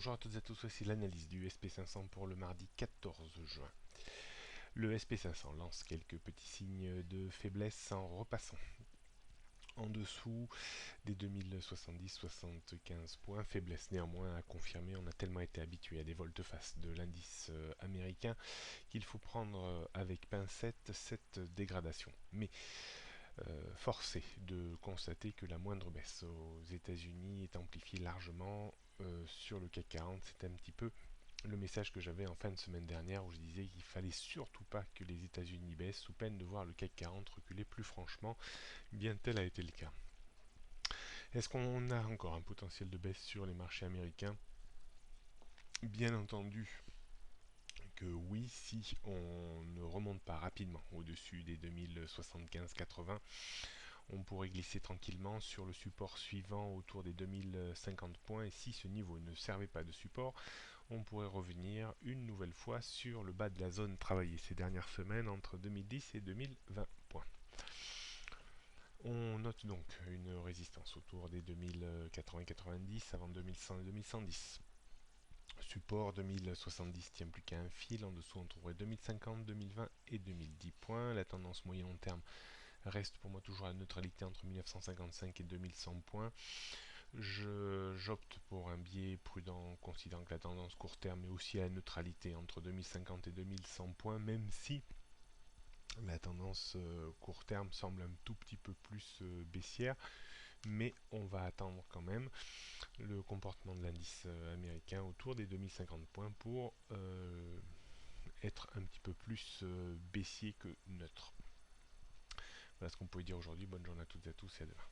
Bonjour à toutes et à tous, voici l'analyse du SP500 pour le mardi 14 juin. Le SP500 lance quelques petits signes de faiblesse en repassant en dessous des 2070-75 points. Faiblesse néanmoins à confirmer, on a tellement été habitué à des volte-face de l'indice américain qu'il faut prendre avec pincette cette dégradation. Mais force est de constater que la moindre baisse aux États-Unis est amplifiée largement sur le CAC 40. C'est un petit peu le message que j'avais en fin de semaine dernière où je disais qu'il fallait surtout pas que les États-Unis baissent sous peine de voir le CAC 40 reculer plus franchement. Bien tel a été le cas. Est-ce qu'on a encore un potentiel de baisse sur les marchés américains? Bien entendu que oui, si on ne remonte pas rapidement au-dessus des 2075-80, on pourrait glisser tranquillement sur le support suivant autour des 2050 points, et si ce niveau ne servait pas de support, on pourrait revenir une nouvelle fois sur le bas de la zone travaillée ces dernières semaines entre 2010 et 2020 points. On note donc une résistance autour des 2080-90 avant 2100 et 2110. Support 2070 tient plus qu'à un fil, en dessous on trouverait 2050, 2020 et 2010 points. La tendance moyen long terme reste pour moi toujours à la neutralité entre 1955 et 2100 points. J'opte pour un biais prudent considérant que la tendance court terme est aussi à la neutralité entre 2050 et 2100 points, même si la tendance court terme semble un tout petit peu plus baissière, mais on va attendre quand même le comportement de l'indice américain autour des 2050 points pour être un petit peu plus baissier que neutre. Voilà ce qu'on pouvait dire aujourd'hui. Bonne journée à toutes et à tous et à demain.